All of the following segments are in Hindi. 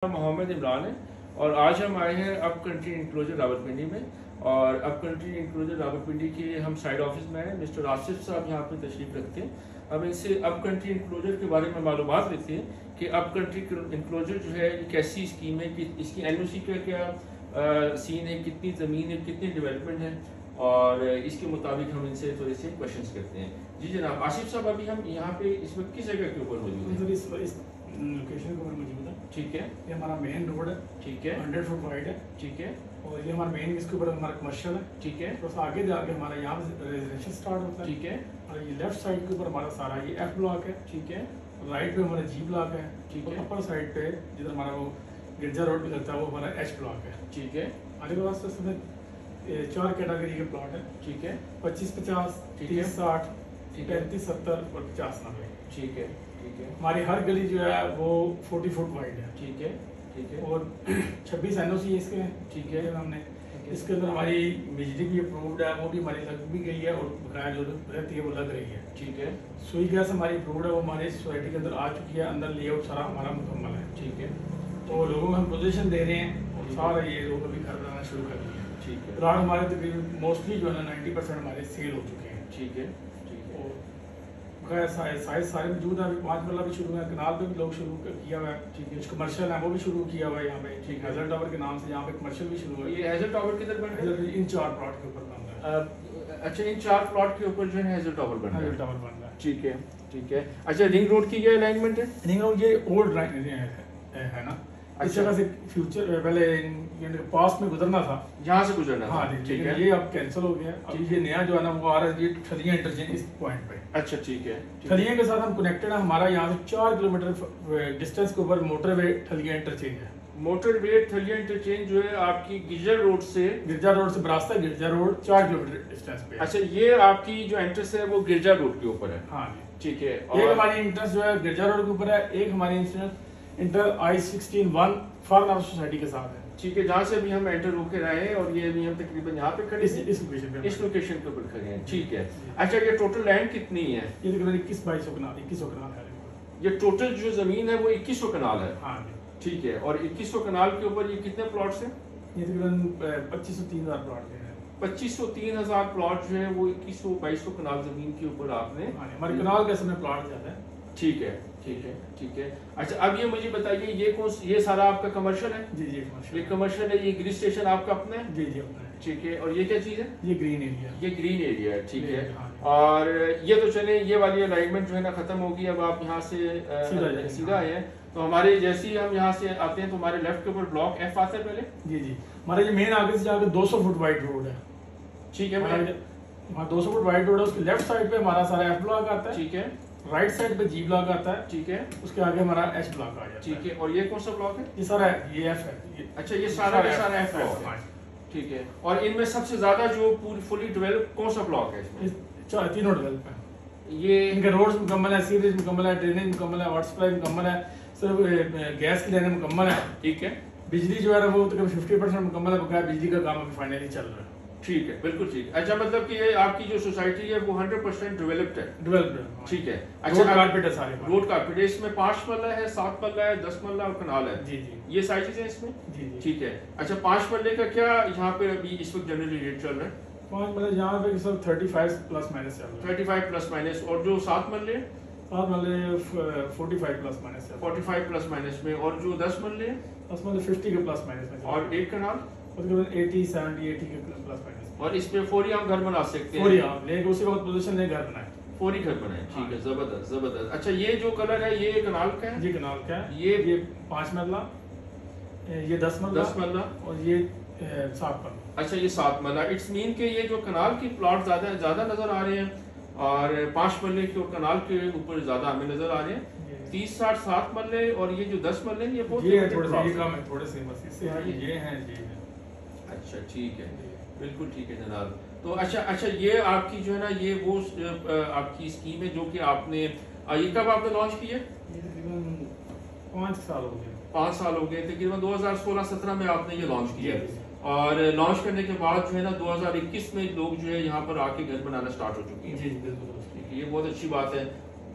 मोहम्मद इमरान है और आज हम आए हैं अप कंट्री इंक्लोजर रावलपिंडी में। और अप कंट्री इंक्लोजर रावलपिंडी के हम साइड ऑफिस में हैं। मिस्टर आसिफ साहब यहाँ पे तशरीफ रखते हैं। अब इनसे अप कंट्री इंक्लोजर के बारे में मालूमात लेते हैं कि अप कंट्री इंक्लोजर जो है कैसी स्कीम है, कि इसकी एनओसी का क्या सीन है, कितनी ज़मीन है, कितनी डेवलपमेंट है, और इसके मुताबिक हम इनसे थोड़े से क्वेश्चंस करते हैं। जी जनाब आसिफ साहब, अभी हम यहाँ पे इस वक्त किस जगह के ऊपर मौजूद हैं? इस लोकेशन के ऊपर मौजूद है। ठीक है, ये हमारा मेन रोड है। ठीक है, 100 फुट वाइड है। ठीक है, और ये हमारा मेन इसके ऊपर हमारा कमर्शियल है। ठीक है, बस आगे जाके हमारा यहाँ से रेजिडेंशियल स्टार्ट होता है। ठीक है, और ये लेफ्ट साइड के ऊपर हमारा सारा ये एफ ब्लॉक है। ठीक है, राइट पे हमारा जी ब्लॉक है। ठीक है। अपर साइड पे जिधर हमारा वो गिरजा रोड भी लगता है वो हमारा एच ब्लॉक है। ठीक है, आगे पास इसमें 4 कैटेगरी के प्लॉट है। ठीक है, 25-50, ठीक है। 30-60, ठीक है। 35-70 और 50-90। ठीक है, ठीक है, हमारी हर गली जो है वो 40 फुट वाइड है। ठीक है, ठीक है, और 26 एनओसी इसके हैं। ठीक है। हमने इसके अंदर हमारी बिजली भी अप्रूव्ड है, वो भी हमारी लग भी गई है, और बकाया जो रहती है वो लग रही है। ठीक है, सुई गैस हमारी अप्रूव्ड है, वो हमारी सोसाइटी के अंदर आ चुकी है। अंदर लेआउट सारा हमारा मुकम्मल है। ठीक है, तो लोगों को हम पोजीशन दे रहे हैं और सारा ये लोग अभी घर बनाना शुरू कर दिए हैं। ठीक है, प्लाट हमारे तकरीबन मोस्टली जो है ना 90% हमारे सेल हो चुके हैं। ठीक है, ठीक है, और बकाया साइज सारे मौजूद है। अभी 5 मरला भी शुरू है, कनाल पे भी लोग शुरू किया हुआ है। ठीक है। कुछ कमर्शियल है वो भी शुरू किया हुआ है यहाँ पे। ठीक है। हैजल टावर के नाम से यहाँ पे कमर्शियल भी शुरू हुआ है। ये हैजल टावर किधर बन रहा है? इन 4 प्लॉट के ऊपर बन रहा है। अच्छा, इन 4 प्लॉट के ऊपर जो है हैजल टावर बन रहा हैजल है। टावर बन रहा है। ठीक है, ठीक है। अच्छा, रिंग रोड की क्या अलाइनमेंट है? नहीं वो ये ओल्ड है ना। इस अच्छा। जगह से फ्यूचर पहले पास्ट में गुजरना था। यहाँ से गुजरना था। हाँ ठीक है, ये अब कैंसिल हो गया। अब ये नया जो है ना वो आ रहा है, ये ठलियां इंटरचेंज इस पॉइंट पे। अच्छा, ठीक है, ठीक है, ठलियां के साथ हम कनेक्टेड है। हमारा यहाँ से 4 किलोमीटर डिस्टेंस के ऊपर मोटरवे ठलियां इंटरचेंज है। मोटरवे थलिया इंटरचेंज जो है आपकी गिजर रोड से, गिरजा रोड से बरास्ता गिरजा रोड 4 किलोमीटर डिस्टेंस पे है। अच्छा, ये आपकी जो एंट्रेंस है वो गिरजा रोड के ऊपर है। हाँ जी। ठीक है। एक हमारी इंटरेस्ट जो है गिरजा रोड के ऊपर है, एक हमारी इंटर I-16-1 फॉरन सोसाइटी के साथ है। ठीक है, जहाँ से अभी हम एंटर होकर आए हैं और ये अभी हम तकरीबन यहाँ पे खड़े हैं, इस लोकेशन पे। इस लोकेशन के ऊपर खड़े हैं। ठीक है। अच्छा, ये टोटल लैंड कितनी है? ये तकरीबन 2100 कनाल 2100 कनाल है। ये टोटल जो जमीन है वो 2100 कनाल है। हाँ जी। ठीक है। और 2100 कनाल के ऊपर ये कितने प्लॉट्स हैं? ये तकरीबन 2500-3000 प्लॉट है। 2500-3000 प्लॉट जो है वो 2100-2200 कनाल जमीन के ऊपर आपने। हाँ, हमारे कनाल के समय प्लॉट ज्यादा है। ठीक है, ठीक है, ठीक है। अच्छा, अब ये मुझे बताइए, ये सारा आपका कमर्शियल है? जी जी ये कमर्शियल है। ये ग्रिल स्टेशन आपका अपना है? जी जी अपना है। ठीक है। और ये क्या चीज़ है? ये ग्रीन एरिया। ये ग्रीन एरिया है। ठीक है। हाँ। और ये तो चले, ये वाली अलाइनमेंट जो है ना खत्म होगी। अब आप यहाँ से सीधा आए हैं तो हमारे जैसे ही हम यहाँ से आते हैं तो हमारे लेफ्ट के ऊपर ब्लॉक F आता है पहले। जी जी। हमारा ये मेन आगे से जाकर 200 फुट वाइड रोड है। ठीक है। हमारा 200 फुट वाइड रोड है। उसके लेफ्ट साइड पे हमारा सारा F ब्लॉक आता है। ठीक है। राइट साइड पे G ब्लॉक आता है। ठीक है। उसके आगे हमारा H ब्लॉक आ जाता है। ठीक है। और ये कौन सा ब्लॉक है? ये सारा ये F है। अच्छा, ये सारा का सारा F ब्लॉक है। ठीक है। और इनमें सबसे ज्यादा जो पूरी फुली डेवलप कौन सा ब्लॉक है इसमें? तीनों डेवलप है। ये इनके रोड्स मुकम्मल है, सीवरेज मुकम्मल है, ड्रेनेज मुकम्मल है, वाटर सप्लाई मुकम्मल है, सिर्फ गैस की लाइनें मुकम्मल है। ठीक है। बिजली जो है वो तकरीबन 50% मुकम्मल है। बकाया बिजली का काम अभी फाइनली चल रहा है। ठीक है, बिल्कुल ठीक। अच्छा, मतलब कि ये आपकी जो सोसाइटी है वो 100% डेवलप्ड है। डेवलप्ड। ठीक है। अच्छा, अच्छा, कारपेट है सारे। रोड कारपेट है। इसमें 5 मरला है, 7 मरला है, 10 मरला और कनाल है। जी जी। ये सारी चीजें इसमें। जी जी। ठीक है। अच्छा, 5 मरले का क्या यहाँ पे अभी इस वक्त जनरली रेट चल रहा है? 5 मतलब यहाँ पे सब 35 प्लस माइनस चल रहा है। 35 प्लस माइनस। और जो 7 मरले? 7 मतलब 45 प्लस माइनस चल रहा है। 45 प्लस माइनस में। और जो 10 मरले? 10 मतलब 50 के प्लस माइनस में। और 1 कनाल? तकरीबन 80 के प्लस माइनस। और इसमें फौरी हम घर बना सकते हैं? फौरी आप लेके उसी वक्त पोजीशन ले घर बनाए। फौरी घर बनाए। ठीक है, जबरदस्त जबरदस्त। अच्छा, ये जो कलर है ये कनाल का है? ये कनाल का है। ये 5 मरला, ये 10 मरला, 10 मरला और ये 7 मरला। अच्छा, ये 7 मरला। इट्स मीन के ये जो कनाल की प्लॉट ज्यादा नजर आ रहे हैं और 5 मरले के और कनाल के ऊपर ज्यादा हमें नजर आ रहे हैं। 30-60-7 मरले और ये जो 10 मरले ये बहुत ये थोड़े से कम है, थोड़े से बस इससे ये हैं। अच्छा, ठीक है, बिल्कुल ठीक है जनाब। तो अच्छा, ये आपकी जो है ना ये वो आपकी स्कीम है जो कि आपने ये कब आपने लॉन्च की है? ये तकरीबन 5 साल हो गए। 5 साल हो गए। तकरीबन 2016-17 में आपने ये लॉन्च किया। और लॉन्च करने के बाद जो है ना 2021 में लोग जो है यहाँ पर आके घर बनाना स्टार्ट हो चुके हैं। जी बिल्कुल। ये बहुत अच्छी बात है।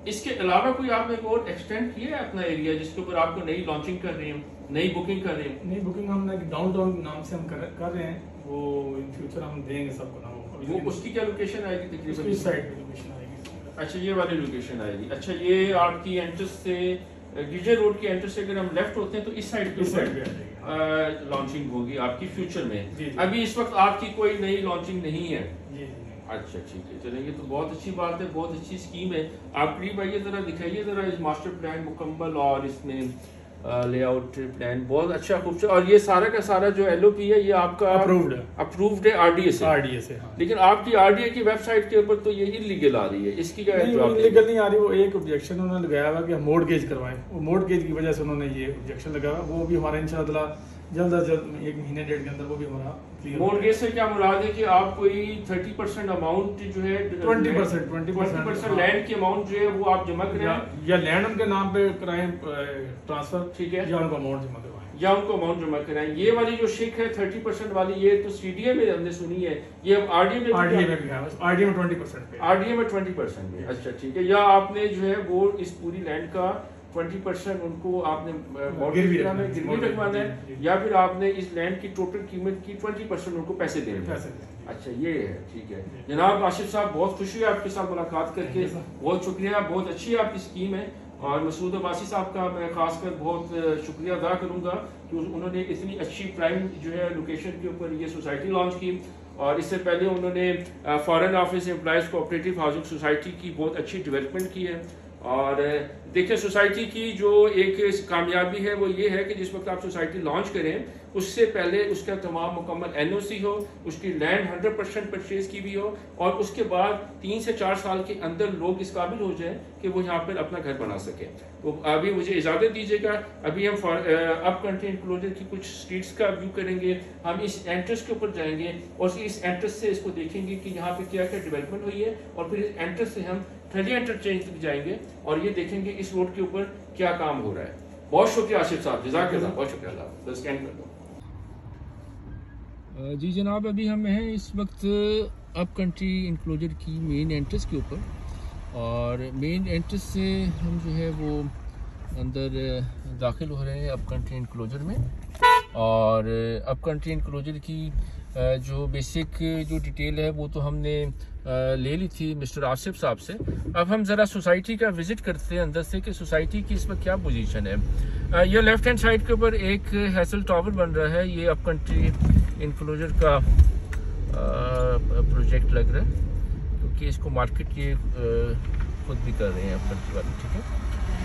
इसके अलावा कोई आपने और एक्सटेंड किया है अपना एरिया जिसके ऊपर आपको नई लॉन्चिंग कर रही हैं, नई बुकिंग कर रही हैं? नई बुकिंग हमने डाउनटाउन नाम से हम कर रहे हैं, वो इन फ्यूचर हम देंगे सबको ना। वो उसकी क्या लोकेशन आएगी तकरीबन? इस साइड पे लोकेशन आएगी। अच्छा, ये वाली लोकेशन आएगी। अच्छा, ये आपकी एंट्रेंस से गिजे रोड की एंट्रेंस से अगर हम लेफ्ट होते हैं तो इस साइड पे लॉन्चिंग होगी आपकी फ्यूचर में। अभी इस वक्त आपकी कोई नई लॉन्चिंग नहीं है? अच्छा, ठीक है, चलेंगे तो बहुत अच्छी बात है, बहुत अच्छी स्कीम है। आप करीब आइए, जरा दिखाइए जरा इस मास्टर प्लान मुकम्मल और इसमें लेआउट प्लान बहुत अच्छा खूबसूरत। और ये सारा का सारा जो एलओपी है ये आपका अप्रूव्ड है आरडीए से। हाँ। लेकिन आपकी आरडीए की वेबसाइट के ऊपर तो ये इलीगल आ रही है, इसकी क्या इलीगल नहीं आ रही? वो एक ऑब्जेक्शन उन्होंने लगाया हुआ कि हम मोर्टगेज करवाएं, वो मोर्टगेज की वजह से उन्होंने ये ऑब्जेक्शन लगाया। वो भी हमारा इंशाल्लाह जल्द अज जल्द 1 महीने 1.5 के अंदर वो भी हमारा क्लियर। मोर्टगेज से क्या मुराद है कि आप कोई 30% अमाउंट जो है 20% लैंड की अमाउंट जो है वो आप जमा कराएं, या लैंड उनके नाम पे कराएं ट्रांसफर, ठीक है, या उनको अमाउंट जमा करवाएं, या उनको अमाउंट जमा कराएं। ये वाली जो शिक है 30% वाली, ये तो सीडीए में हमने सुनी है, ये अब आरडीए में भी है। आरडीए में 20% पे, आरडीए में 20% में। अच्छा, ठीक है। या आपने जो है वो इस पूरी लैंड का 20% उनको आपने गिरवी रखवाना है, या फिर आपने इस लैंड की टोटल कीमत की 20% उनको पैसे देने हैं। अच्छा, ये है, ठीक है। जनाब आसिफ साहब, बहुत खुशी है आपके साथ मुलाकात करके, बहुत शुक्रिया, बहुत अच्छी है आपकी स्कीम है। और मसूद अब्बासी साहब का मैं खासकर बहुत शुक्रिया अदा करूंगा कि उन्होंने इतनी अच्छी प्राइम जो है लोकेशन के ऊपर ये सोसाइटी लॉन्च की। और इससे पहले उन्होंने foreign office employees cooperative housing society की बहुत अच्छी डेवलपमेंट की है। और देखिए, सोसाइटी की जो एक कामयाबी है वो ये है कि जिस वक्त आप सोसाइटी लॉन्च करें उससे पहले उसका तमाम मुकम्मल एनओसी हो, उसकी लैंड 100% परचेज की भी हो, और उसके बाद 3 से 4 साल के अंदर लोग इस काबिल हो जाएं कि वो यहाँ पर अपना घर बना सके। तो अभी मुझे इजाज़त दीजिएगा, अभी हम अप कंट्री इंक्लोजर की कुछ स्ट्रीट्स का व्यू करेंगे। हम इस एंट्रेंस के ऊपर जाएंगे और इस एंट्रेंस से इसको देखेंगे कि यहाँ पे क्या क्या डेवलपमेंट हुई है, और फिर इस एंट्रेंस से हम ठलिया इंटरचेंज तक जाएंगे और ये देखेंगे इस रोड के ऊपर क्या काम हो रहा है। बहुत शुक्रिया आसिफ साहब, जज़ाकल्लाह, बहुत शुक्रिया। स्कैन कर दो। जी जनाब, अभी हम हैं इस वक्त अप कंट्री इंक्लोजर की मेन एंट्रेंस के ऊपर, और मेन एंट्रेंस से हम जो है वो अंदर दाखिल हो रहे हैं अप कंट्री इंक्लोजर में। और अप कंट्री इंक्लोजर की जो बेसिक जो डिटेल है वो तो हमने ले ली थी मिस्टर आसिफ साहब से। अब हम ज़रा सोसाइटी का विज़िट करते हैं अंदर से कि सोसाइटी की इस वक्त क्या पोजीशन है। ये लेफ्ट हैंड साइड के ऊपर एक हैसल टावर बन रहा है, ये अप कंट्री इंक्लोजर का प्रोजेक्ट लग रहा है, क्योंकि इसको मार्केट ये खुद भी कर रहे हैं अप कंट्री वाले, ठीक है।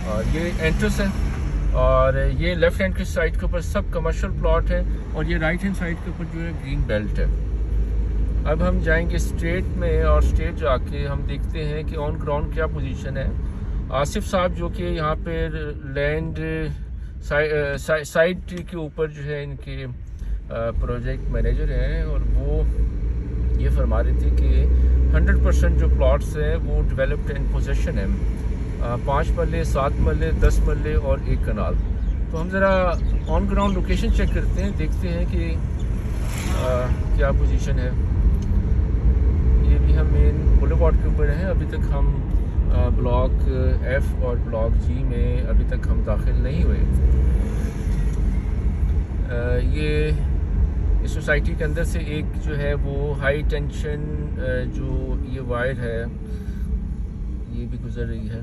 और ये एंट्रेंस है, और ये लेफ्ट हैंड की साइड के ऊपर सब कमर्शियल प्लॉट है, और ये राइट हैंड साइड के ऊपर जो है ग्रीन बेल्ट है। अब हम जाएंगे स्ट्रेट में, और स्ट्रेट जाके हम देखते हैं कि ऑन ग्राउंड क्या पोजीशन है। आसिफ साहब जो कि यहाँ पे लैंड साइड के ऊपर जो है इनके प्रोजेक्ट मैनेजर हैं, और वो ये फरमा रहे थे कि 100% जो प्लॉट्स हैं वो डेवलप्ड इन पोजीशन है, 5 मरले, 7 मरले, 10 मरले और 1 कनाल। तो हम ज़रा ऑन ग्राउंड लोकेशन चेक करते हैं, देखते हैं कि क्या पोजीशन है। ये भी हम मेन बुलेवार्ड के ऊपर हैं। अभी तक हम ब्लॉक एफ और ब्लॉक जी में अभी तक हम दाखिल नहीं हुए। ये इस सोसाइटी के अंदर से एक जो है वो हाई टेंशन जो ये वायर है ये भी गुजर रही है,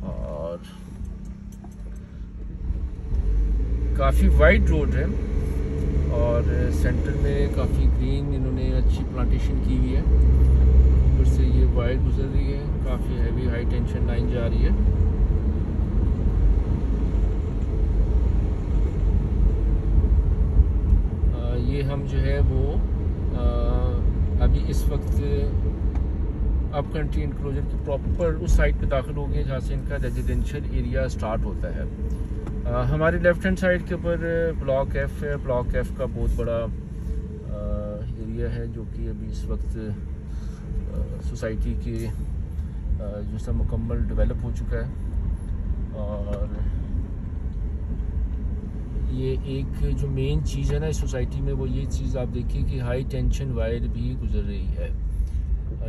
और काफ़ी वाइड रोड है, और सेंटर में काफ़ी ग्रीन इन्होंने अच्छी प्लांटेशन की हुई है। ऊपर से ये वायर गुजर रही है, काफ़ी हैवी हाई टेंशन लाइन जा रही है। ये हम जो है वो अभी इस वक्त अप कंट्री इंक्लोजर की प्रॉपर उस साइड पे दाखिल हो गए जहाँ से इनका रेजिडेंशियल एरिया स्टार्ट होता है। हमारे लेफ्ट हैंड साइड के ऊपर ब्लॉक एफ है। ब्लॉक एफ का बहुत बड़ा एरिया है जो कि अभी इस वक्त सोसाइटी के जो सब मुकम्मल डेवलप हो चुका है। और ये एक जो मेन चीज़ है ना इस सोसाइटी में, वो ये चीज़ आप देखिए कि हाई टेंशन वायर भी गुजर रही है।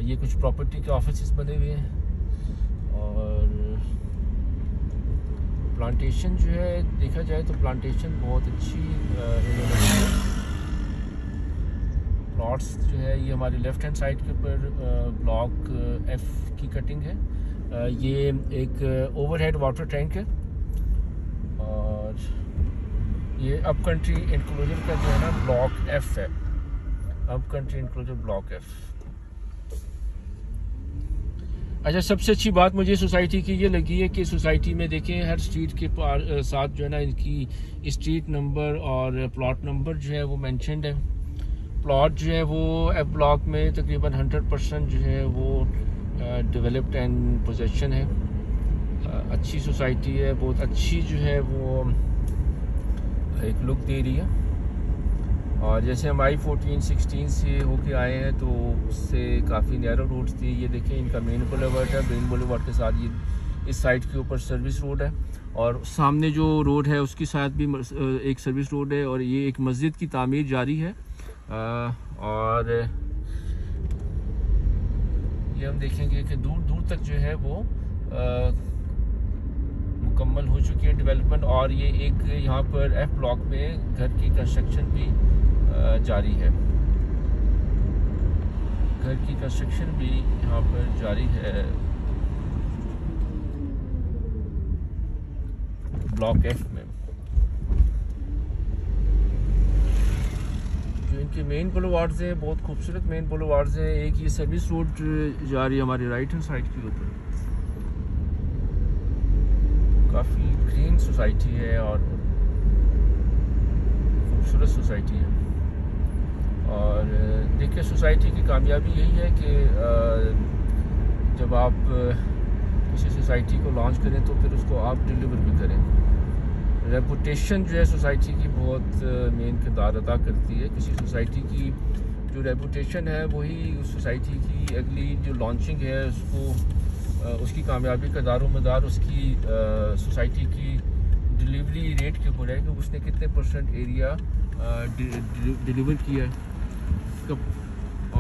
ये कुछ प्रॉपर्टी के ऑफिस बने हुए हैं, और प्लांटेशन जो है देखा जाए तो प्लांटेशन बहुत अच्छी इन्होंने प्लॉट्स जो है ये हमारी लेफ़्ट हैंड साइड के ऊपर ब्लॉक एफ की कटिंग है। ये एक ओवरहेड वाटर टैंक है और ये अप कंट्री इंक्लोजर का जो है ना ब्लॉक एफ है, up country enclosure block F. अच्छा, सबसे अच्छी बात मुझे सोसाइटी की ये लगी है कि सोसाइटी में देखें हर स्ट्रीट के साथ जो है ना इनकी स्ट्रीट नंबर और प्लॉट नंबर जो है वो मेंशन्ड है। प्लॉट जो है वो एफ ब्लॉक में तकरीबन 100% जो है वो डेवलप्ड एंड पोजेशन है। अच्छी सोसाइटी है, बहुत अच्छी जो है वो एक लुक दे रही है। और जैसे हम I-14-16 से होके आए हैं तो उससे काफ़ी नैरो रोड्स थी। ये देखें इनका मेन बुलेवर्ड है, मेन बुलेवर्ड के साथ ये इस साइड के ऊपर सर्विस रोड है और सामने जो रोड है उसके साथ भी एक सर्विस रोड है और ये एक मस्जिद की तामीर जारी है। और ये हम देखेंगे कि दूर दूर तक जो है वो मुकम्मल हो चुकी है डेवलपमेंट। और ये एक यहाँ पर एफ ब्लॉक में घर की कंस्ट्रक्शन भी जारी है, घर की कंस्ट्रक्शन भी यहाँ पर जारी है ब्लॉक एफ में। जो इनके मेन बुलेवार्ड्स हैं बहुत खूबसूरत मेन बुलेवार्ड्स हैं। एक ये सर्विस रोड जा रही है हमारी राइट हैंड साइड के ऊपर, काफ़ी ग्रीन सोसाइटी है और खूबसूरत सोसाइटी है। और देखिए सोसाइटी की कामयाबी यही है कि जब आप किसी सोसाइटी को लॉन्च करें तो फिर उसको आप डिलीवर भी करें। रेपुटेशन जो है सोसाइटी की बहुत मेन किरदार अदा करती है। किसी सोसाइटी की जो रेपुटेशन है वही उस सोसाइटी की अगली जो लॉन्चिंग है उसको उसकी कामयाबी का दारोमदार उसकी सोसाइटी की डिलीवरी रेट के ऊपर है कि उसने कितने % एरिया डिलीवर किया है, कब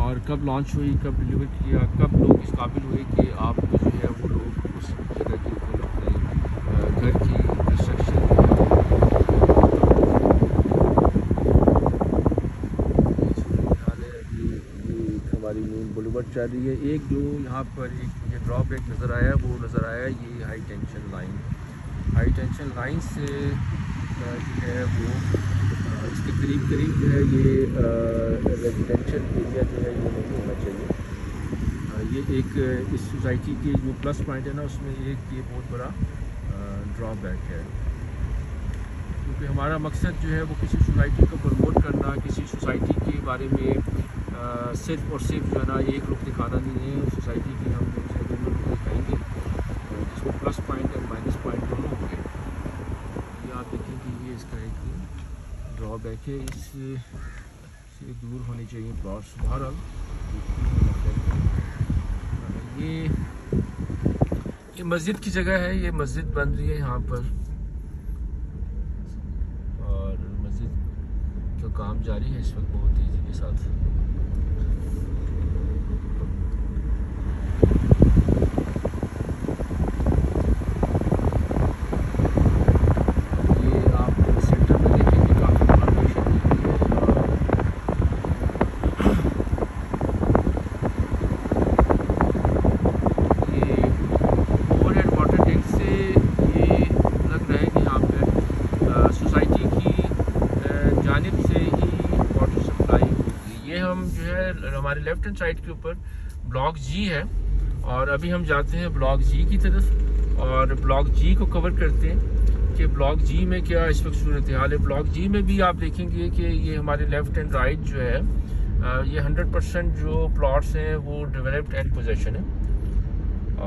और कब लॉन्च हुई, कब डिलीवर किया, कब लोग इस काबिल हुए कि आपको जो है वो लोग उस जगह के ऊपर अपने घर की कंस्ट्रक्शन हमारी मेन बुलेवर्ड चल रही है। एक जो यहाँ पर एक मुझे ड्रॉबैक नज़र आया वो नज़र आया ये high tension line. High tension line से जो है वो इसके करीब जो है ये रेजिडेंशियल एरिया जो है ये नहीं होना चाहिए। ये एक इस सोसाइटी के जो प्लस पॉइंट है ना उसमें एक ये बहुत बड़ा ड्रॉबैक है, क्योंकि हमारा मकसद जो है वो किसी सोसाइटी को प्रमोट करना, किसी सोसाइटी के बारे में सिर्फ और सिर्फ जो है ना एक रुख दिखाना नहीं है। उस सोसाइटी की हम दोनों रुख दिखाएंगे जिसमें प्लस पॉइंट और माइनस पॉइंट दोनों होंगे। ये आप देखेंगे ये इसका एक ड्रॉबैक है, इससे दूर होनी चाहिए प्लॉट्स। बहरहाल ये मस्जिद की जगह है, ये मस्जिद बन रही है यहाँ पर और मस्जिद का काम जारी है इस वक्त बहुत तेज़ी के साथ। हमारे लेफ्ट हैंड साइड के ऊपर ब्लॉक जी है और अभी हम जाते हैं ब्लॉक जी की तरफ और ब्लॉक जी को कवर करते हैं कि ब्लॉक जी में क्या इस वक्त सूरत हाल है। ब्लॉक जी में भी आप देखेंगे कि ये हमारे लेफ्ट एंड राइट जो है ये 100% जो प्लॉट्स हैं वो डेवलप्ड एंड पोजेशन है।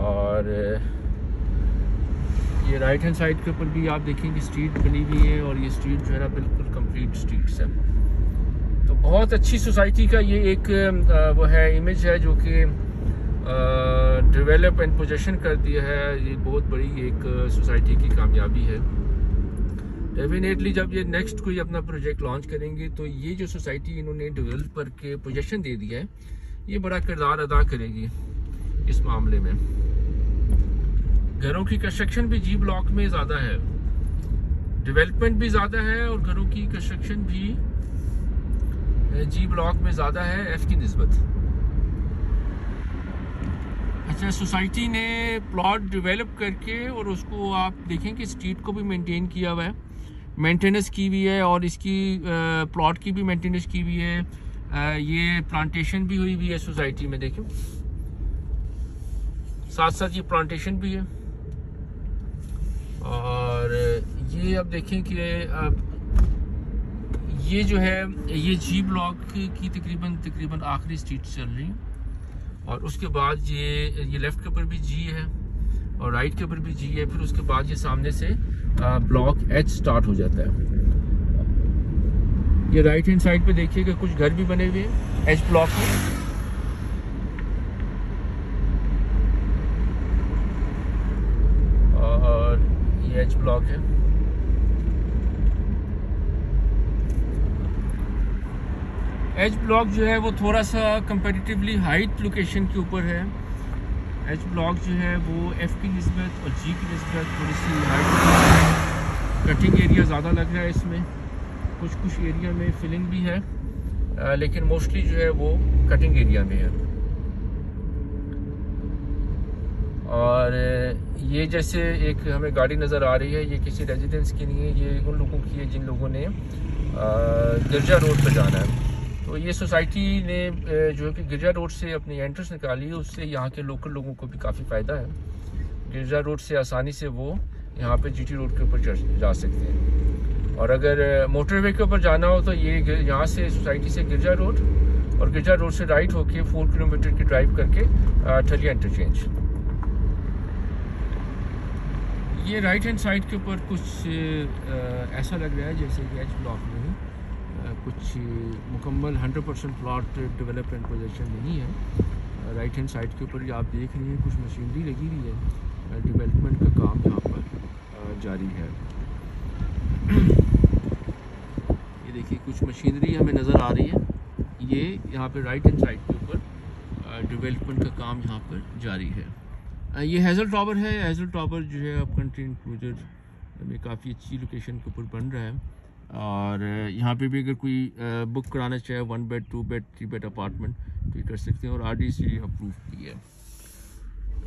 और ये राइट हैंड साइड के ऊपर भी आप देखेंगे स्ट्रीट बनी हुई है और ये स्ट्रीट जो है ना बिल्कुल कंप्लीट स्ट्रीट्स है। तो बहुत अच्छी सोसाइटी का ये एक वो है इमेज है जो कि डेवलप एंड पोजेशन कर दिया है। ये बहुत बड़ी एक सोसाइटी की कामयाबी है। डेफिनेटली जब ये नेक्स्ट कोई अपना प्रोजेक्ट लॉन्च करेंगे तो ये जो सोसाइटी इन्होंने डेवलपर के पोजेशन दे दिया है ये बड़ा किरदार अदा करेगी इस मामले में। घरों की कंस्ट्रक्शन भी जी ब्लॉक में ज़्यादा है। डेवलपमेंट भी ज़्यादा है और घरों की कंस्ट्रक्शन भी जी ब्लॉक में ज़्यादा है एफ की निस्बत। अच्छा, सोसाइटी ने प्लॉट डेवलप करके और उसको आप देखें कि स्ट्रीट को भी मेंटेन किया हुआ है, मेंटेनेंस की हुई है और इसकी प्लॉट की भी मेंटेनेंस की हुई है। ये प्लांटेशन भी हुई है सोसाइटी में, देखें साथ साथ ये प्लांटेशन भी है। और ये अब देखें कि अब ये जो है ये जी ब्लॉक की तकरीबन आखिरी स्ट्रीट चल रही है और उसके बाद ये लेफ्ट के ऊपर भी जी है और राइट के ऊपर भी जी है। फिर उसके बाद ये सामने से ब्लॉक एच स्टार्ट हो जाता है। ये राइट हैंड साइड पे देखिएगा कुछ घर भी बने हुए हैं एच ब्लॉक में। और ये एच ब्लॉक है। एच ब्लॉक जो है वो थोड़ा सा कंपैरेटिवली हाइट लोकेशन के ऊपर है। एच ब्लॉक जो है वो एफ की निस्बत और जी की निस्बत थोड़ी सी हाइट, कटिंग एरिया ज़्यादा लग रहा है इसमें। कुछ एरिया में फिलिंग भी है लेकिन मोस्टली जो है वो कटिंग एरिया में है। और ये जैसे एक हमें गाड़ी नज़र आ रही है, ये किसी रेजिडेंस की नहीं है, ये उन लोगों की है जिन लोगों ने गिरजा रोड पर जाना है। तो ये सोसाइटी ने जो है कि गिरजा रोड से अपनी एंट्रेंस निकाली है, उससे यहाँ के लोकल लोगों को भी काफ़ी फ़ायदा है। गिरजा रोड से आसानी से वो यहाँ पे जीटी रोड के ऊपर जा सकते हैं। और अगर मोटरवे के ऊपर जाना हो तो ये यहाँ से सोसाइटी से गिरजा रोड और गिरजा रोड से राइट होके 4 किलोमीटर की ड्राइव करके ठलिया इंटरचेंज। ये राइट हैंड साइड के ऊपर कुछ ऐसा लग रहा है जैसे कि एच ब्लॉक में ही कुछ मुकम्मल 100% प्लॉट डेवलप एंड पोजेशन नहीं है। राइट हैंड साइड के ऊपर आप देख रहे हैं कुछ मशीनरी लगी हुई है, डेवलपमेंट का काम यहाँ पर जारी है। ये देखिए कुछ मशीनरी हमें नज़र आ रही है, ये यहाँ पे राइट हैंड साइड के ऊपर डेवलपमेंट का काम यहाँ पर जारी है। ये हैज़ल टावर है। हैज़ल टावर जो है अब कंट्री इंक्लूजर में काफ़ी अच्छी लोकेशन के ऊपर बन रहा है। और यहाँ पे भी अगर कोई बुक कराना चाहे 1 बेड 2 बेड 3 बेड अपार्टमेंट तो ये कर सकते हैं और RDC अप्रूव की है।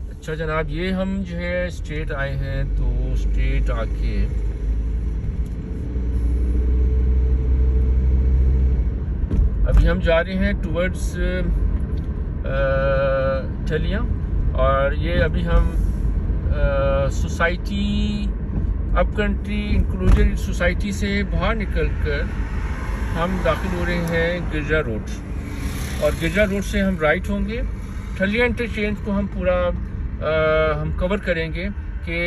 अच्छा जनाब, ये हम जो है स्ट्रेट आए हैं, तो स्ट्रेट आके अभी हम जा रहे हैं टुवर्ड्स ठलिया। और ये अभी हम सोसाइटी अब कंट्री इंक्लूजर सोसाइटी से बाहर निकलकर हम दाखिल हो रहे हैं गिरजा रोड। और गिरजा रोड से हम राइट होंगे। ठलिया इंटरचेंज को हम पूरा हम कवर करेंगे कि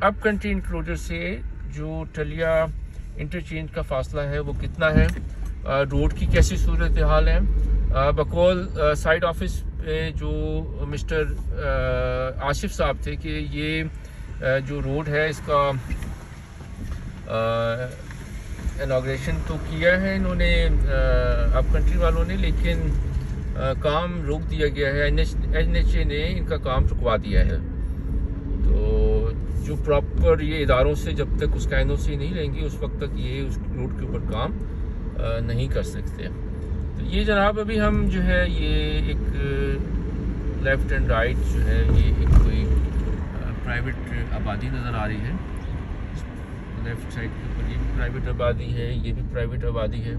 अब कंट्री इंक्लूजर से जो ठलिया इंटरचेंज का फासला है वो कितना है, रोड की कैसी सूरत हाल है। बकौल साइड ऑफिस जो मिस्टर आसिफ साहब थे कि ये जो रोड है इसका इनॉग्रेशन तो किया है इन्होंने अब कंट्री वालों ने, लेकिन काम रोक दिया गया है। NHA ने इनका काम रुकवा दिया है। तो जो प्रॉपर ये इदारों से जब तक उस कायदों से नहीं लेंगे उस वक्त तक ये उस रोड के ऊपर काम नहीं कर सकते। तो ये जनाब अभी हम जो है ये एक लेफ़्ट एंड राइट जो है ये एक कोई प्राइवेट आबादी नज़र आ रही है। लेफ़्ट साइड के ऊपर ये भी प्राइवेट आबादी है, ये भी प्राइवेट आबादी है।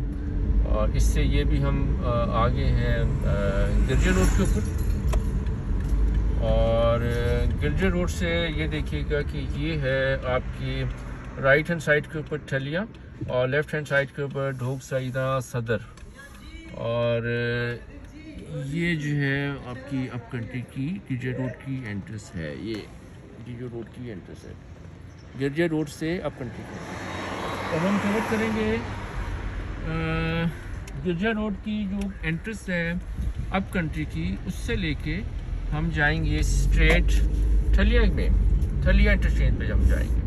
और इससे ये भी हम आगे हैं गिरजा रोड के ऊपर। और गिरजा रोड से ये देखिएगा कि ये है आपकी राइट हैंड साइड के ऊपर ठलिया और लेफ़्ट हैंड साइड के ऊपर ढोक सईदा सदर। और ये जो है आपकी अप कंट्री की गिरजा रोड की एंट्रेंस है। ये गिरजा रोड की एंट्रेंस है गिरजा रोड से अप कंट्री की। और हम कवर करेंगे गिरजा रोड की जो एंट्रेंस है अप कंट्री की, उससे लेके हम जाएंगे स्ट्रेट ठलिया में, ठलिया इंटरचेंज पे हम जाएंगे।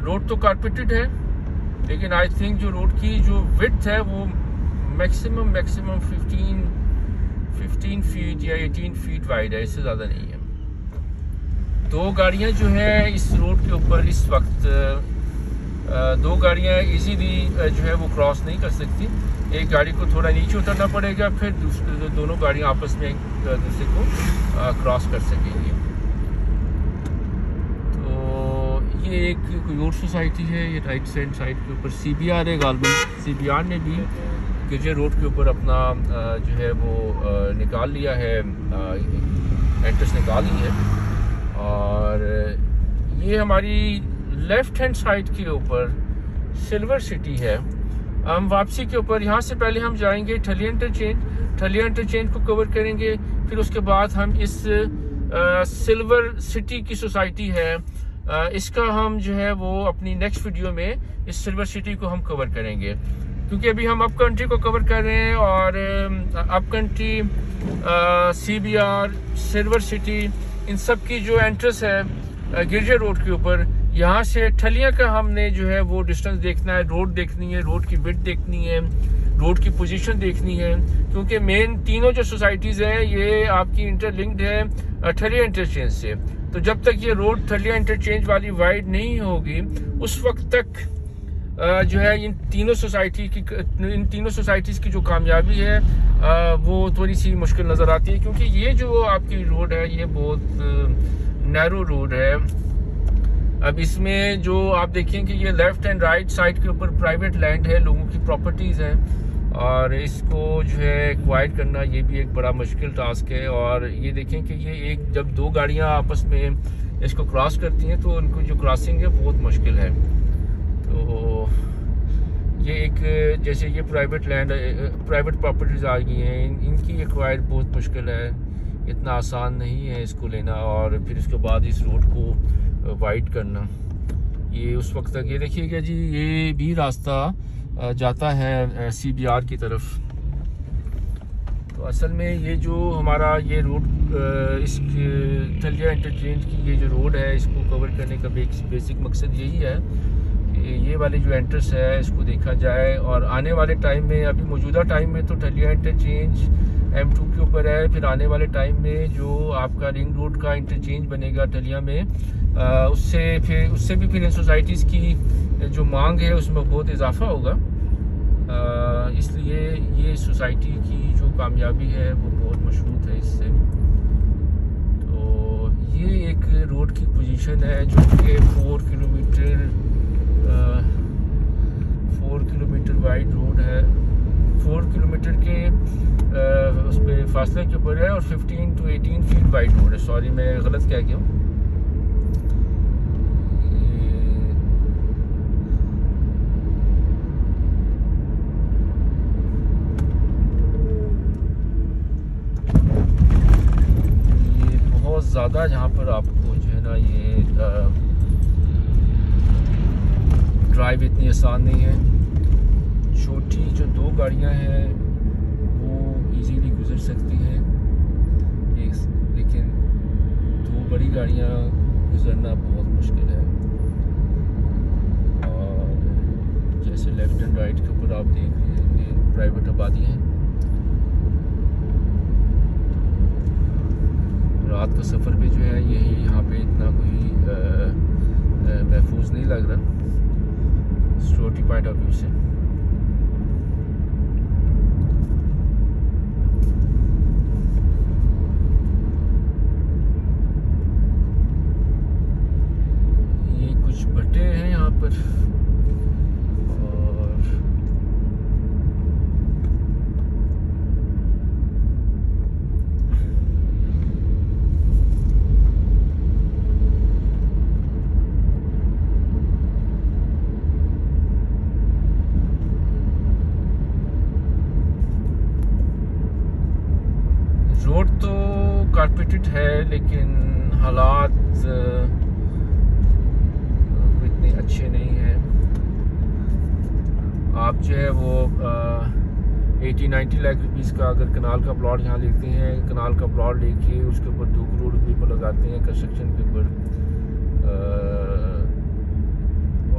रोड तो कारपेटेड है लेकिन आई थिंक जो रोड की जो विड्थ है वो मैक्सिमम 15 फीट या 18 फीट वाइड है, इससे ज़्यादा नहीं है। 2 गाड़ियाँ जो है इस रोड के ऊपर इस वक्त 2 गाड़ियाँ इजीली जो है वो क्रॉस नहीं कर सकती। एक गाड़ी को थोड़ा नीचे उतरना पड़ेगा, फिर दोनों गाड़ियाँ आपस में एक दूसरे को क्रॉस कर सकेंगी। तो ये एक कोई और सोसाइटी है, ये राइट हैंड साइड के ऊपर CBR है। गालबन CBR ने भी गिरजे रोड के ऊपर अपना जो है वो निकाल लिया है, एंट्रेंस निकाल ली है। और ये हमारी लेफ्ट हैंड साइड के ऊपर सिल्वर सिटी है। हम वापसी के ऊपर यहाँ से पहले हम जाएंगे ठलिया इंटरचेंज को कवर करेंगे, फिर उसके बाद हम इस सिल्वर सिटी की सोसाइटी है इसका हम जो है वो अपनी नेक्स्ट वीडियो में इस सिल्वर सिटी को हम कवर करेंगे, क्योंकि अभी हम अप कंट्री को कवर कर रहे हैं। और up country, CBR, silver city, इन सब की जो एंट्रेंस है गिरजे रोड के ऊपर, यहाँ से ठलिया का हमने जो है वो डिस्टेंस देखना है, रोड देखनी है, रोड की विड्थ देखनी है, रोड की पोजीशन देखनी है, क्योंकि मेन तीनों जो सोसाइटीज़ हैं ये आपकी इंटरलिंक्ड है ठलिया इंटरचेंज से। तो जब तक ये रोड ठलिया इंटरचेंज वाली वाइड नहीं होगी उस वक्त तक जो है इन तीनों सोसाइटीज़ की जो कामयाबी है वो थोड़ी सी मुश्किल नज़र आती है, क्योंकि ये जो आपकी रोड है ये बहुत नैरो रोड है। अब इसमें जो आप देखें कि ये लेफ्ट एंड राइट साइड के ऊपर प्राइवेट लैंड है, लोगों की प्रॉपर्टीज़ हैं, और इसको जो है एक्वायर करना ये भी एक बड़ा मुश्किल टास्क है। और ये देखें कि ये एक जब 2 गाड़ियां आपस में इसको क्रॉस करती हैं तो उनको जो क्रॉसिंग है बहुत मुश्किल है। तो ये एक जैसे ये प्राइवेट लैंड, प्राइवेट प्रॉपर्टीज़ आ गई हैं, इनकी एक्वायर बहुत मुश्किल है, इतना आसान नहीं है इसको लेना और फिर उसके बाद इस रोड को वाइड करना। ये उस वक्त तक ये देखिएगा जी, ये भी रास्ता जाता है CBR की तरफ। तो असल में ये जो हमारा ये रोड इस ठलिया इंटरचेंज की ये जो रोड है इसको कवर करने का बेसिक मकसद यही है कि ये वाली जो एंट्रेंस है इसको देखा जाए। और आने वाले टाइम में, अभी मौजूदा टाइम में तो ठलिया इंटरचेंज M2 के ऊपर है, फिर आने वाले टाइम में जो आपका रिंग रोड का इंटरचेंज बनेगा ठलिया में, उससे भी फिर इन सोसाइटीज़ की जो मांग है उसमें बहुत इजाफा होगा। इसलिए ये सोसाइटी की जो कामयाबी है वो बहुत मशहूर है इससे। तो ये एक रोड की पोजीशन है जो कि 4 किलोमीटर वाइड रोड है, 4 किलोमीटर के उस पर फासले के ऊपर है और 15 to 18 फीट वाइड रोड है। सॉरी मैं गलत कह गया हूँ। ज़्यादा यहाँ पर आपको जो है ना ये ड्राइव इतनी आसान नहीं है। छोटी जो 2 गाड़ियाँ हैं वो इजीली गुजर सकती हैं, लेकिन 2 बड़ी गाड़ियाँ गुजरना बहुत मुश्किल है। और जैसे लेफ्ट एंड राइट के ऊपर आप देख रहे हैं कि प्राइवेट आबादी है। रात का सफ़र भी जो है यही यहाँ पे इतना कोई महफूज नहीं लग रहा सिक्योरिटी पॉइंट ऑफ व्यू से। ये कुछ भट्टे हैं यहाँ पर रोड तो कारपेटेड है, लेकिन हालात इतने अच्छे नहीं हैं। आप जो है वो 80-90 लाख रुपीस का अगर कनाल का प्लॉट यहाँ लेते हैं, कनाल का प्लॉट लेके उसके ऊपर 2 करोड़ रुपये पर लगाते हैं कंस्ट्रक्शन के ऊपर,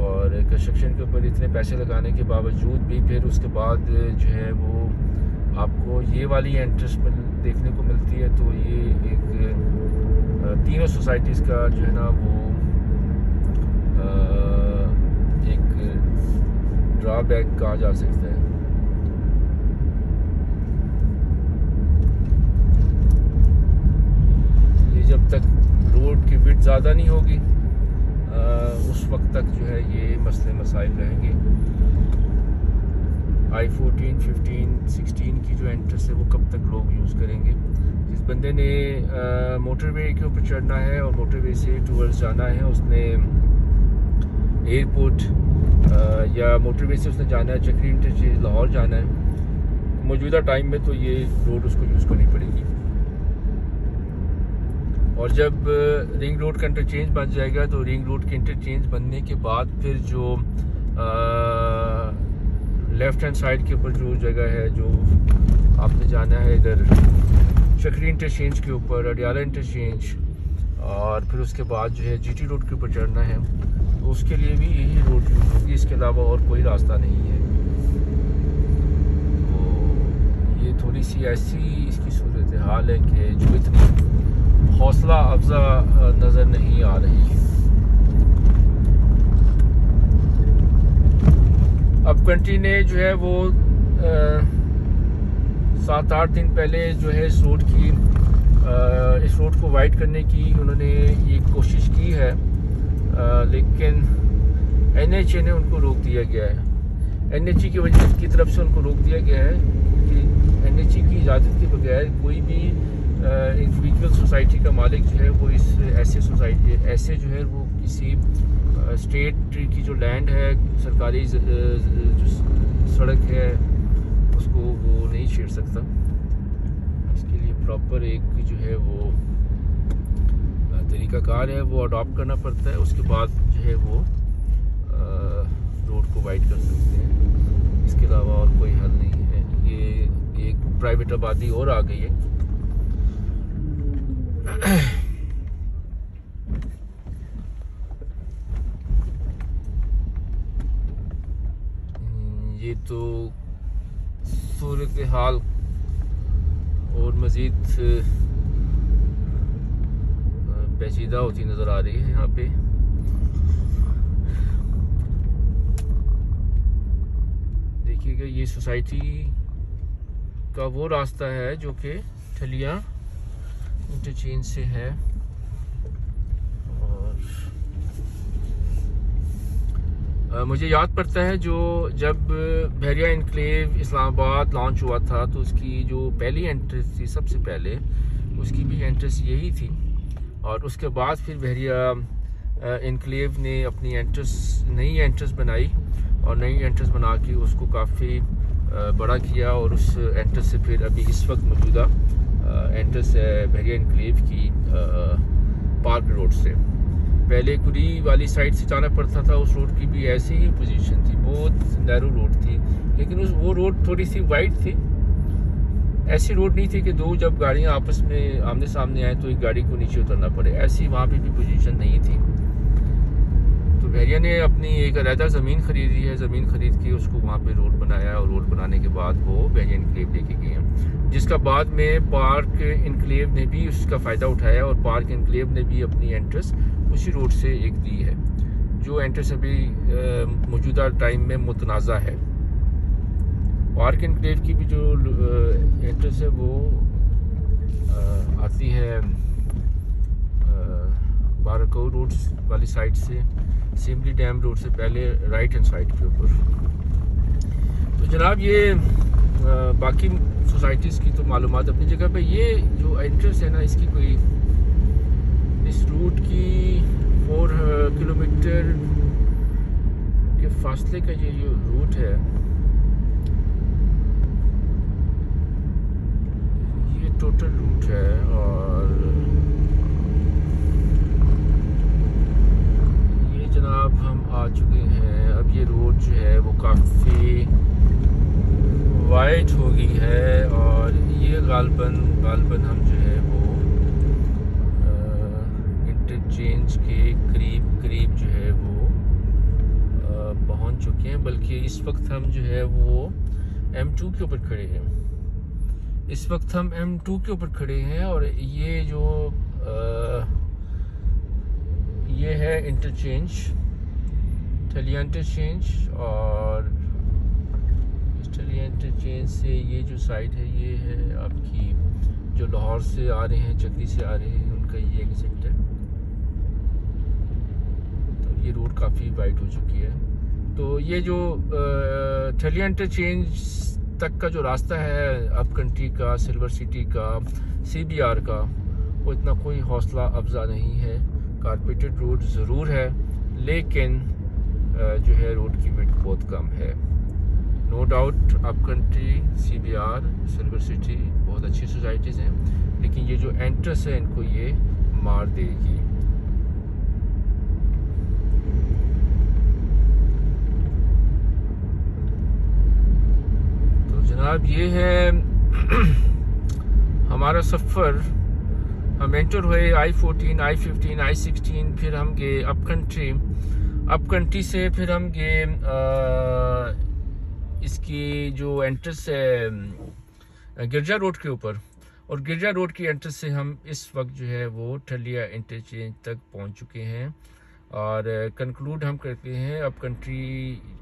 और कंस्ट्रक्शन के ऊपर इतने पैसे लगाने के बावजूद भी फिर उसके बाद जो है वो आपको ये वाली एंट्रेंस देखने को मिलती है। तो ये एक तीनों सोसाइटीज़ का जो है ना वो एक ड्रॉबैक कहा जा सकता है। ये जब तक रोड की विड्थ ज़्यादा नहीं होगी उस वक्त तक जो है ये मसले मसाइल रहेंगे। I-14, 15, 16 की जो एंट्रेंस है वो कब तक लोग यूज़ करेंगे। जिस बंदे ने मोटरवे के ऊपर चढ़ना है और मोटरवे से टूवर्ड्स जाना है, उसने एयरपोर्ट या मोटरवे से उसने जाना है चक्री इंटरचेंज लाहौर जाना है, मौजूदा टाइम में तो ये रोड उसको यूज़ करनी पड़ेगी। और जब रिंग रोड का इंटरचेंज बन जाएगा तो रिंग रोड के इंटरचेंज बनने के बाद फिर जो लेफ़्ट हैंड साइड के ऊपर जो जगह है जो आपने जाना है इधर चक्री इंटरचेंज के ऊपर, अडियाला इंटरचेंज, और फिर उसके बाद जो है GT रोड के ऊपर चढ़ना है, तो उसके लिए भी यही रोड यूज़ होगी, इसके अलावा और कोई रास्ता नहीं है। तो ये थोड़ी सी ऐसी इसकी सूरत हाल है कि जो इतनी हौसला अफजा नज़र नहीं आ रही है। अब कंट्री ने जो है वो 7-8 दिन पहले जो है इस रोड को वाइड करने की उन्होंने ये कोशिश की है, लेकिन NHA ने उनको रोक दिया गया है। NHA की वजह की तरफ से उनको रोक दिया गया है कि NHA की इजाज़त के बगैर कोई भी इंडिविजुअल सोसाइटी का मालिक जो है वो इस ऐसे जो है वो किसी स्टेट की जो लैंड है, सरकारी जो सड़क है, उसको वो नहीं छेड़ सकता। इसके लिए प्रॉपर एक जो है वो तरीक़ाकार है वो अडॉप्ट करना पड़ता है, उसके बाद जो है वो रोड को वाइड कर सकते हैं। इसके अलावा और कोई हल नहीं है। ये एक प्राइवेट आबादी और आ गई है। ये तो सूरत हाल और मज़ीद पेचीदा होती नज़र आ रही है यहाँ पे। देखिएगा ये सोसाइटी का वो रास्ता है जो कि ठलिया इंटरचेंज से है, और मुझे याद पड़ता है जब बहरिया इनक्लेव इस्लामाबाद लॉन्च हुआ था तो उसकी जो पहली एंट्रेंस थी, सबसे पहले उसकी भी एंट्रेंस यही थी, और उसके बाद फिर बहरिया इनक्लेव ने अपनी नई एंट्रेंस बनाई और नई एंट्रेंस बना के उसको काफ़ी बड़ा किया, और उस एंट्रेंस से फिर अभी इस वक्त मौजूदा एंट्रेंस है बहरिया इनक्लेव की पार्क रोड से। पहले कुरी वाली साइड से जाना पड़ता था, उस रोड की भी ऐसी ही पोजीशन थी, बहुत नैरो रोड थी, लेकिन वो रोड थोड़ी सी वाइड थी। ऐसी रोड नहीं थी कि दो जब गाड़ियां आपस में आमने सामने आए तो एक गाड़ी को नीचे उतरना पड़े, ऐसी वहाँ पे भी पोजीशन नहीं थी। तो बहरिया ने अपनी एक अलहदा ज़मीन खरीदी है, ज़मीन खरीद के उसको वहाँ पे रोड बनाया, और रोड बनाने के बाद वो बहरिया इनक्लेव लेके गए हैं, जिसका बाद में पार्क इनक्लेव ने भी उसका फ़ायदा उठाया, और पार्क इनक्लेव ने भी अपनी एंट्रेंस उसी रोड से एक दी है, जो एंट्रेंस अभी मौजूदा टाइम में मुतनाज़ा है। पार्क इनक्लेव की भी जो एंट्रेंस है वो आती है बारको रोड वाली साइड से, सिमली डैम रोड से पहले राइट हैंड साइड के ऊपर। तो जनाब ये बाकी सोसाइटीज़ की तो मालूमात अपनी जगह पे, ये जो एंट्रेंस है ना इसकी कोई इस रूट की 4 किलोमीटर के फासले का ये रूट है, ये टोटल रूट है। और ये जनाब हम आ चुके हैं, अब ये रोड जो है वो काफ़ी वाइड हो गई है, और ये गालबन हम जो है वो इंटरचेंज के करीब जो है वो पहुंच चुके हैं, बल्कि इस वक्त हम जो है वो M2 के ऊपर खड़े हैं। इस वक्त हम M2 के ऊपर खड़े हैं और ये जो ये है इंटरचेंज, ठलिया इंटरचेंज, और इस ठलिया इंटरचेंज से ये जो साइड है ये है आपकी जो लाहौर से आ रहे हैं, चकरी से आ रहे हैं, उनका ये एग्जिट है। तो ये रोड काफ़ी वाइड हो चुकी है। तो ये जो ठलिया इंटरचेंज तक का जो रास्ता है अप कंट्री का, सिल्वर सिटी का, CBR का, वो इतना कोई हौसला अफजा नहीं है। कारपेटेड रोड ज़रूर है, लेकिन जो है रोड की विड्थ बहुत कम है। No doubt up country, CBR, silver city बहुत अच्छी सोसाइटीज़ हैं, लेकिन ये जो एंट्रेंस है इनको ये मार देगी। तो जनाब ये है हमारा सफ़र। हम एंटर हुए I-14, I-15, I-16, फिर हम गए अप कंट्री से फिर हम गए इसकी जो एंट्रेंस है गिरजा रोड के ऊपर, और गिरजा रोड की एंट्रेंस से हम इस वक्त जो है वो ठलिया इंटरचेंज तक पहुंच चुके हैं। और कंक्लूड हम करते हैं अप कंट्री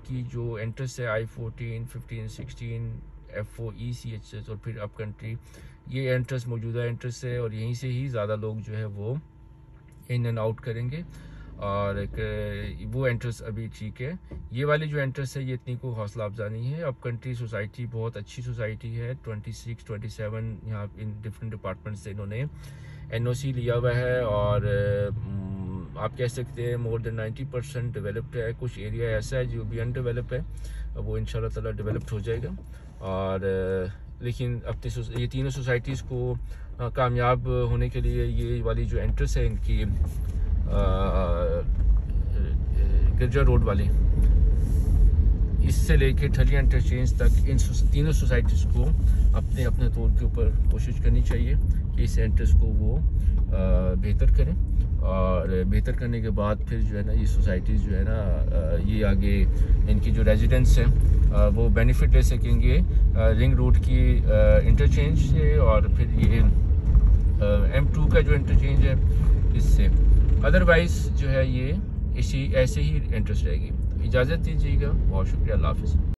की जो एंट्रेंस है I-14, 15, 16, F4, ECHS और फिर अप कंट्री, ये एंट्रेंस मौजूदा एंट्रेंस है और यहीं से ही ज़्यादा लोग जो है वो इन एंड आउट करेंगे। और वो एंट्रेंस अभी ठीक है। ये वाली जो एंट्रेंस है ये इतनी को हौसला अफजा नहीं है। अप कंट्री सोसाइटी बहुत अच्छी सोसाइटी है। 26, 27 यहाँ इन डिफरेंट डिपार्टमेंट से इन्होंने NOC लिया हुआ है, और आप कह सकते हैं मोर देन 90% डेवलप्ड है। कुछ एरिया ऐसा है जो भी अनडेवलप है, वो इंशाल्लाह ताला डेवलप्ड हो जाएगा। और लेकिन अपनी ये तीनों सोसाइटीज़ को कामयाब होने के लिए ये वाली जो एंट्रेंस है इनकी गिरजा रोड वाली, इससे लेके ठलिया इंटरचेंज तक इन तीनों सोसाइटीज़ को अपने अपने तौर के ऊपर कोशिश करनी चाहिए कि इस एंट्रेंस को वो बेहतर करें। और बेहतर करने के बाद फिर जो है ना ये सोसाइटीज़ जो है ना ये आगे इनकी जो रेजिडेंट्स हैं वो बेनिफिट ले सकेंगे रिंग रोड की इंटरचेंज से, और फिर ये M2 का जो इंटरचेंज है इससे। अदरवाइज़ जो है ये ऐसे ही इंटरेस्ट रहेगी। इजाज़त दीजिएगा, बहुत शुक्रिया, अल्लाह हाफ़िज़।